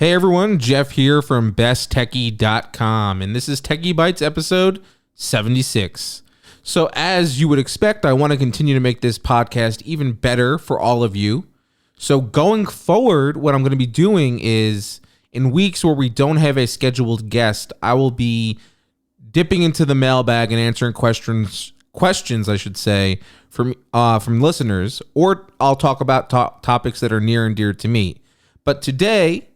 Hey everyone, Jeff here from besttechie.com, and this is Techie Bites episode 76. So as you would expect, I want to continue to make this podcast even better for all of you. So going forward, what I'm going to be doing is in weeks where we don't have a scheduled guest, I will be dipping into the mailbag and answering questions I should say, from listeners, or I'll talk about topics that are near and dear to me. But today,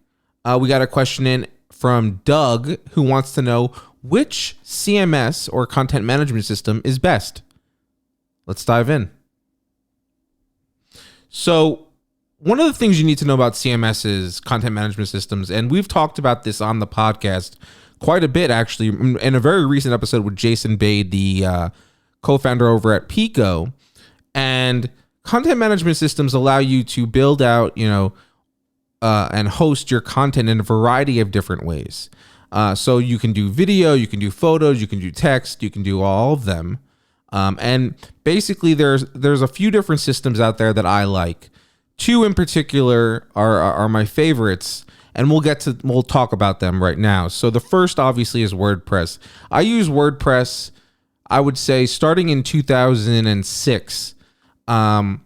we got a question in from Doug who wants to know which CMS or content management system is best. Let's dive in. So one of the things you need to know about CMS is content management systems, and we've talked about this on the podcast quite a bit, actually, in a very recent episode with Jason Bade, the co-founder over at Pico. And content management systems allow you to build out, and host your content in a variety of different ways. So you can do video, you can do photos, you can do text, you can do all of them. And basically there's a few different systems out there that I like. Two in particular are my favorites, and we'll talk about them right now. So the first obviously is WordPress. I use WordPress, I would say starting in 2006, to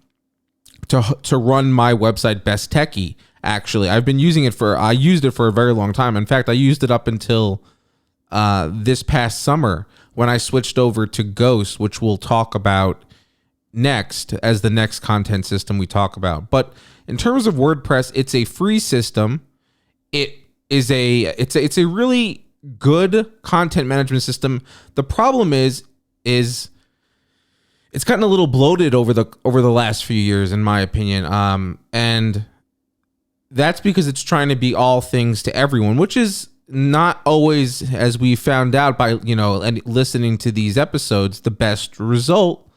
run my website Best Techie. Actually, I used it for a very long time. In fact, I used it up until this past summer when I switched over to Ghost, which we'll talk about next as the next content system we talk about. But in terms of WordPress, it's a free system. It's a really good content management system. The problem is it's gotten a little bloated over the last few years, in my opinion. And that's because it's trying to be all things to everyone, which is not always, as we found out by, and listening to these episodes, the best result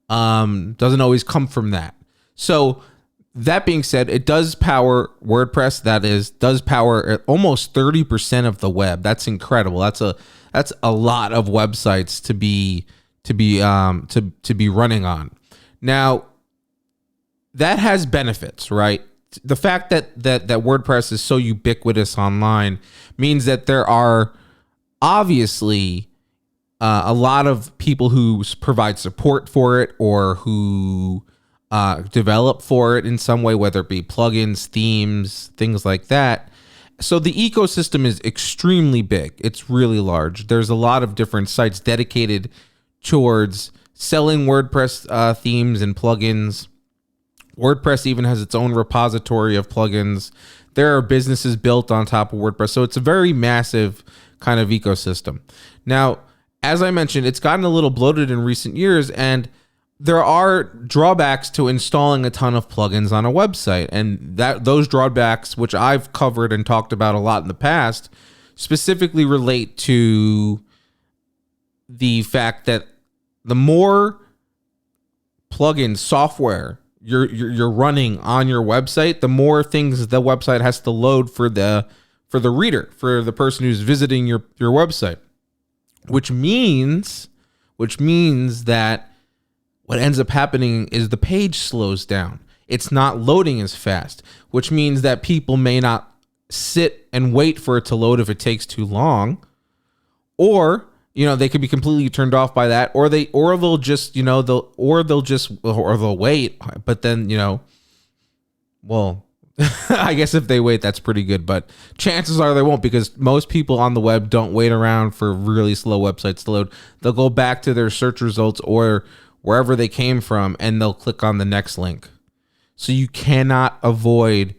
doesn't always come from that. So that being said, it does power WordPress. Does power almost 30% of the web. That's incredible. That's a lot of websites to be running on. Now, that has benefits, right? The fact that WordPress is so ubiquitous online means that there are obviously a lot of people who provide support for it or who develop for it in some way, whether it be plugins, themes, things like that. So the ecosystem is extremely big. It's really large. There's a lot of different sites dedicated towards selling WordPress themes and plugins. WordPress even has its own repository of plugins. There are businesses built on top of WordPress. So it's a very massive kind of ecosystem. Now, as I mentioned, it's gotten a little bloated in recent years, and there are drawbacks to installing a ton of plugins on a website. And those drawbacks, which I've covered and talked about a lot in the past, specifically relate to the fact that the more plugin software you're running on your website, the more things the website has to load for the reader, for the person who's visiting your website, which means that what ends up happening is the page slows down. It's not loading as fast, which means that people may not sit and wait for it to load if it takes too long, or they could be completely turned off by that, or they'll wait. But then, well, I guess if they wait, that's pretty good. But chances are they won't, because most people on the web don't wait around for really slow websites to load. They'll go back to their search results or wherever they came from, and they'll click on the next link. So you cannot afford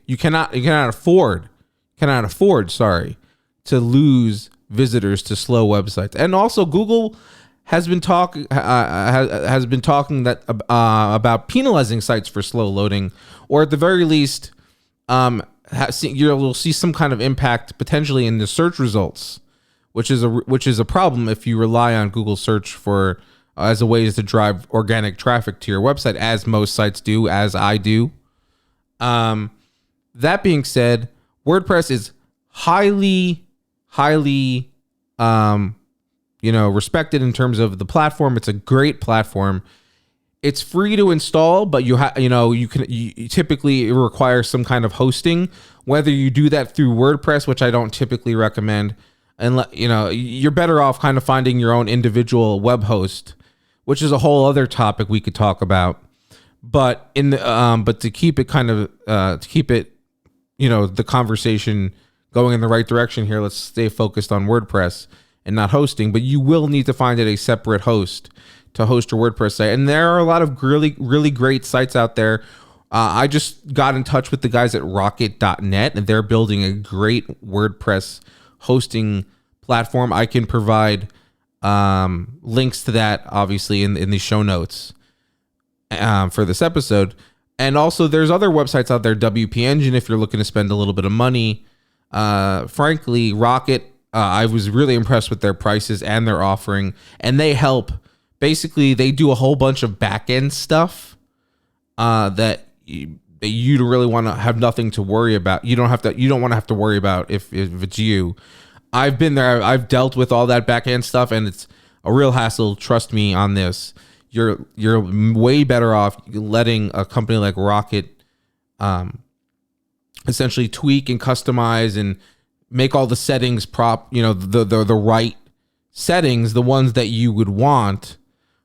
to lose visitors to slow websites. And also Google has been talking that about penalizing sites for slow loading, or at the very least you'll see some kind of impact potentially in the search results, which is a problem if you rely on Google search for as a way to drive organic traffic to your website, as most sites do, as I do. That being said, WordPress is highly respected in terms of the platform. It's a great platform. It's free to install, but you typically require some kind of hosting, whether you do that through WordPress, which I don't typically recommend. And you're better off kind of finding your own individual web host, which is a whole other topic we could talk about. But to keep it the conversation going in the right direction here, let's stay focused on WordPress and not hosting. But you will need to find a separate host to host your WordPress site. And there are a lot of really, really great sites out there. I just got in touch with the guys at rocket.net, and they're building a great WordPress hosting platform. I can provide links to that, obviously, in the show notes for this episode. And also, there's other websites out there, WP Engine, if you're looking to spend a little bit of money. Frankly, Rocket, I was really impressed with their prices and their offering, and they help. Basically, they do a whole bunch of back-end stuff that you really want to have nothing to worry about. You don't want to have to worry about if it's you. I've been there. I've dealt with all that back-end stuff, and it's a real hassle. Trust me on this. You're way better off letting a company like Rocket essentially tweak and customize and make all the settings the right settings, the ones that you would want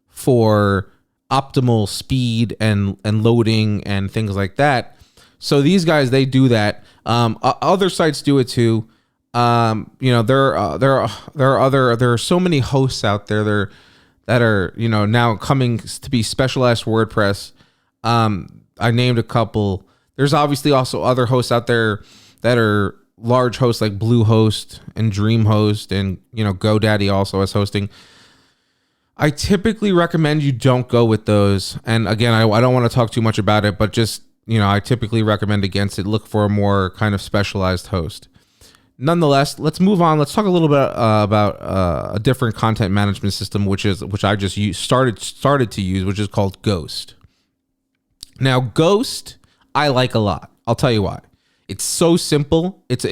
for optimal speed and loading and things like that. So these guys, they do that. Other sites do it too. There are so many hosts out there that are now coming to be specialized WordPress. I named a couple. There's obviously also other hosts out there that are large hosts like Bluehost and DreamHost, and GoDaddy also has hosting. I typically recommend you don't go with those. And again, I don't want to talk too much about it, but just I typically recommend against it. Look for a more kind of specialized host. Nonetheless, let's move on. Let's talk a little bit about a different content management system, which I just started to use, which is called Ghost. Now, Ghost, I like a lot. I'll tell you why. It's so simple. It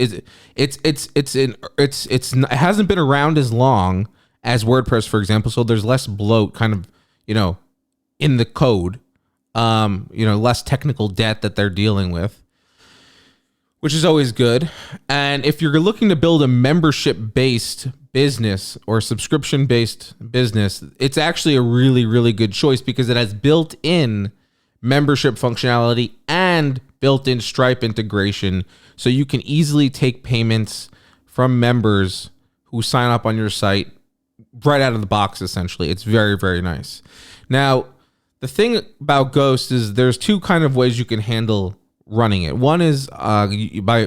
hasn't been around as long as WordPress, for example. So there's less bloat, kind of, in the code. Less technical debt that they're dealing with, which is always good. And if you're looking to build a membership-based business or subscription-based business, it's actually a really, really good choice because it has built-in membership functionality and built-in Stripe integration, so you can easily take payments from members who sign up on your site right out of the box. Essentially, it's very, very nice. Now, the thing about Ghost is there's two kind of ways you can handle running it. One is by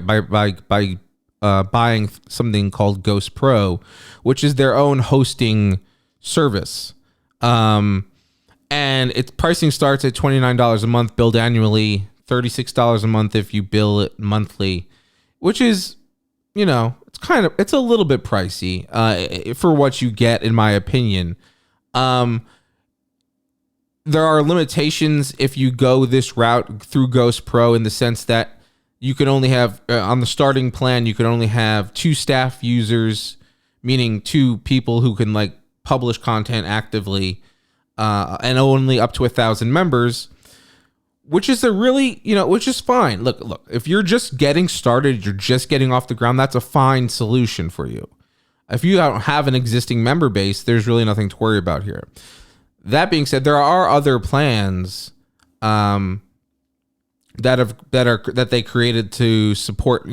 buying something called Ghost Pro, which is their own hosting service. And its pricing starts at $29 a month, billed annually, $36 a month if you bill it monthly, which is, it's a little bit pricey for what you get, in my opinion. There are limitations if you go this route through Ghost Pro, in the sense that you can only have, on the starting plan, you can only have 2 staff users, meaning 2 people who can publish content actively, and only up to 1,000 members, which is which is fine. Look, if you're just getting started, you're just getting off the ground, that's a fine solution for you. If you don't have an existing member base, there's really nothing to worry about here. That being said, there are other plans that they created to support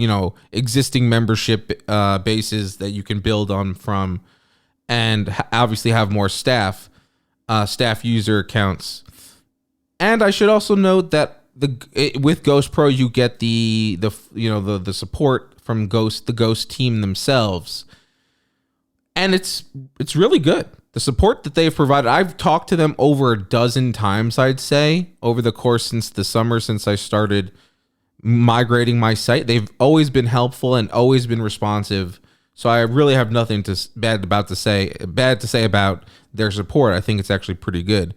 existing membership bases that you can build on from, and obviously have more staff user accounts. And I should also note that with Ghost Pro you get the support from the Ghost team themselves, and it's really good. The support that they've provided, I've talked to them over a dozen times, I'd say, over the course since the summer, since I started migrating my site. They've always been helpful and always been responsive. So I really have nothing bad to say about their support. I think it's actually pretty good.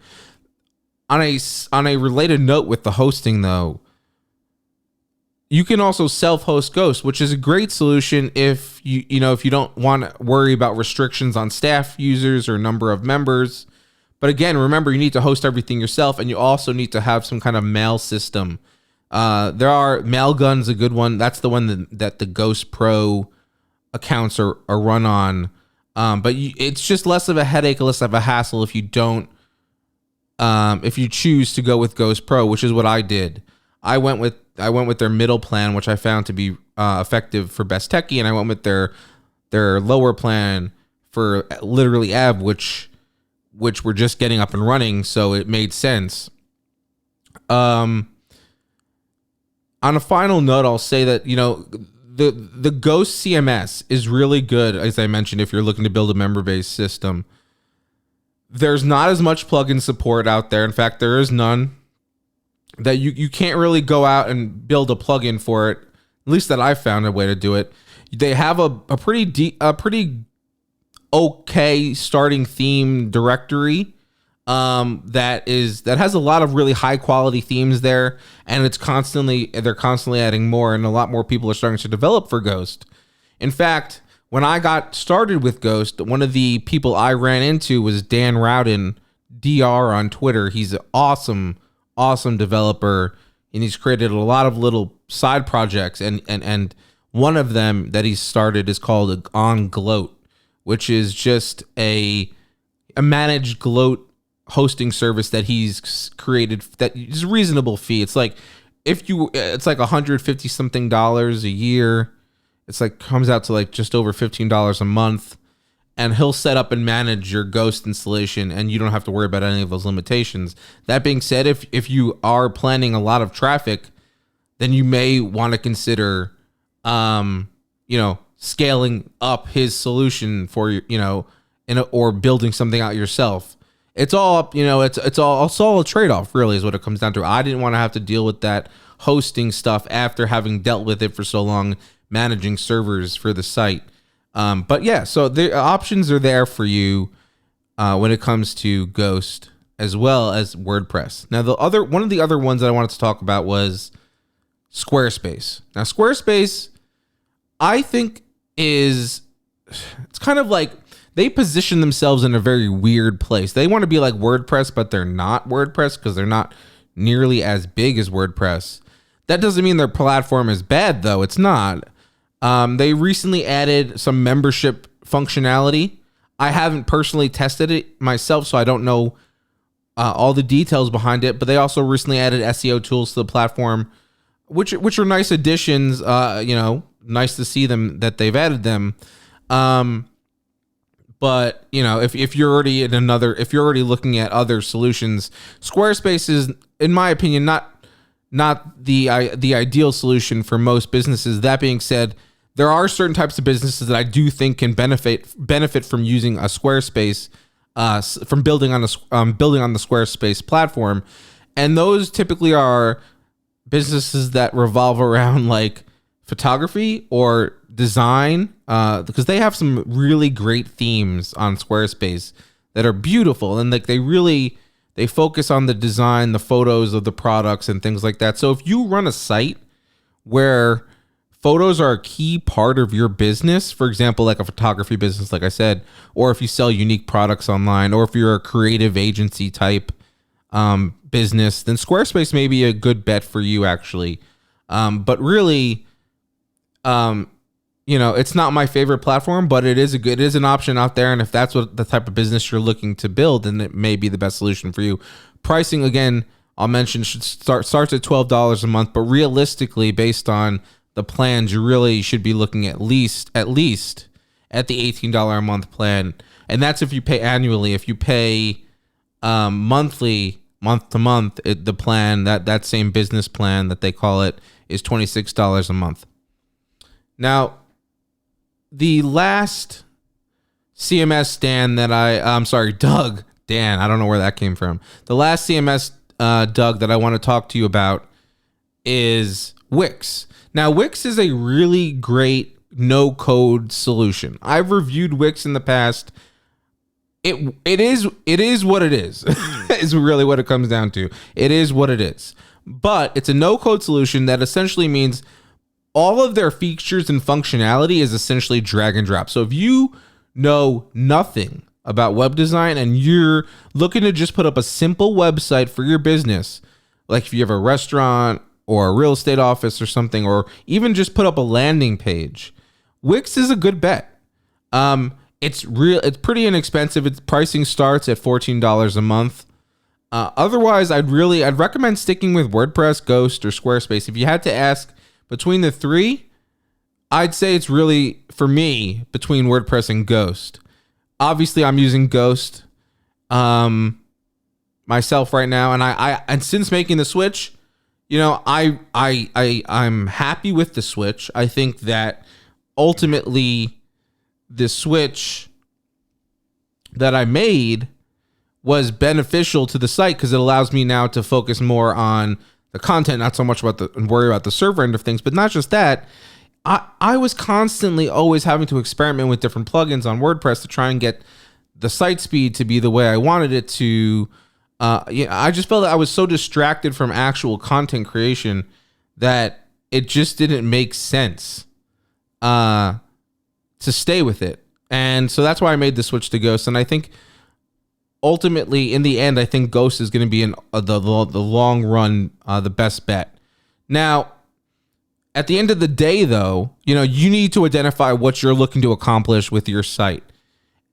On a related note with the hosting, though, you can also self-host Ghost, which is a great solution if you don't want to worry about restrictions on staff users or number of members. But again, remember, you need to host everything yourself, and you also need to have some kind of mail system. There are Mailgun's a good one. That's the one that the Ghost Pro accounts are run on. But it's just less of a headache, less of a hassle if you don't, if you choose to go with Ghost Pro, which is what I did. I went with their middle plan, which I found to be effective for Best Techie, and I went with their lower plan for literally Ev, which we're just getting up and running, so it made sense. On a final note, I'll say that, the Ghost CMS is really good, as I mentioned, if you're looking to build a member-based system. There's not as much plugin support out there. In fact, there is none. That you can't really go out and build a plugin for it. At least that I found a way to do it. They have a pretty okay starting theme directory that has a lot of really high quality themes there, and they're constantly adding more, and a lot more people are starting to develop for Ghost. In fact, when I got started with Ghost, one of the people I ran into was Dan Rowden, DR on Twitter. He's an awesome developer, and he's created a lot of little side projects, and one of them that he started is called On Gloat, which is just a managed Gloat hosting service that he's created that is a reasonable fee. It's like $150 something a year. It's like comes out to like just over $15 a month, and he'll set up and manage your Ghost installation, and you don't have to worry about any of those limitations. That being said, if you are planning a lot of traffic, then you may want to consider scaling up his solution for or building something out yourself. It's all up, it's all a trade-off, really, is what it comes down to. I didn't want to have to deal with that hosting stuff after having dealt with it for so long, managing servers for the site. But yeah, so the options are there for you when it comes to Ghost as well as WordPress. Now, one of the other ones that I wanted to talk about was Squarespace. Now, Squarespace, I think it's kind of like they position themselves in a very weird place. They want to be like WordPress, but they're not WordPress because they're not nearly as big as WordPress. That doesn't mean their platform is bad, though. It's not. They recently added some membership functionality. I haven't personally tested it myself, so I don't know all the details behind it. But they also recently added SEO tools to the platform, which are nice additions. Nice to see them that they've added them. But if you're already if you're already looking at other solutions, Squarespace is, in my opinion, not the ideal solution for most businesses. That being said, there are certain types of businesses that I do think can benefit from using a Squarespace, from building on the Squarespace platform, and those typically are businesses that revolve around like photography or design, because they have some really great themes on Squarespace that are beautiful, and like they focus on the design, the photos of the products and things like that. So if you run a site where photos are a key part of your business, for example, like a photography business, like I said, or if you sell unique products online, or if you're a creative agency type business, then Squarespace may be a good bet for you, actually. But really, it's not my favorite platform, but it is an option out there. And if that's what the type of business you're looking to build, then it may be the best solution for you. Pricing, again, I'll mention, starts at $12 a month, but realistically, based on the plans, you really should be looking at least at the $18 a month plan. And that's if you pay annually. If you pay monthly, month to month, the plan, that same business plan that they call it, is $26 a month. Now, the last CMS Dan, I don't know where that came from. The last CMS, Doug, that I want to talk to you about is Wix. Now, Wix is a really great no-code solution. I've reviewed Wix in the past. It is what it is. Is really what it comes down to. It is what it is. But it's a no-code solution that essentially means all of their features and functionality is essentially drag and drop. So if you know nothing about web design and you're looking to just put up a simple website for your business, like if you have a restaurant or a real estate office or something, or even just put up a landing page, Wix is a good bet. It's pretty inexpensive. Its pricing starts at $14 a month. Otherwise, I'd recommend sticking with WordPress, Ghost, or Squarespace. If you had to ask between the three, I'd say it's really, for me, between WordPress and Ghost. Obviously, I'm using Ghost myself right now, and since making the switch, I'm happy with the switch. I think that ultimately the switch that I made was beneficial to the site because it allows me now to focus more on the content, not so much worry about the server end of things. But not just that, I was constantly always having to experiment with different plugins on WordPress to try and get the site speed to be the way I wanted it to. I just felt that I was so distracted from actual content creation that it just didn't make sense to stay with it. And so that's why I made the switch to Ghost. And I think ultimately, in the end, I think Ghost is going to be in the long run the best bet. Now, at the end of the day, though, you need to identify what you're looking to accomplish with your site,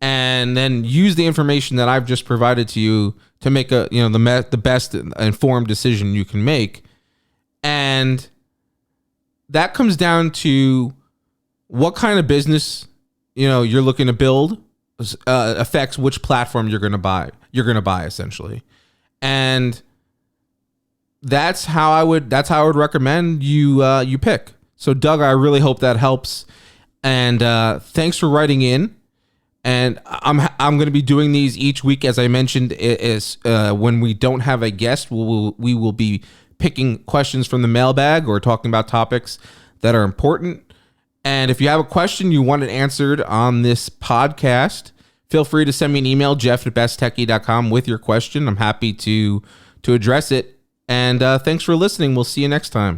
and then use the information that I've just provided to you to make the best informed decision you can make. And that comes down to what kind of business you're looking to build affects which platform you're going to buy. Essentially, and that's how I would recommend you pick. So Doug, I really hope that helps, and thanks for writing in. And I'm going to be doing these each week, as I mentioned. Is when we don't have a guest, we will be picking questions from the mailbag or talking about topics that are important. And if you have a question you want it answered on this podcast, feel free to send me an email, jeff@besttechie.com, with your question. I'm happy to address it. And thanks for listening. We'll see you next time.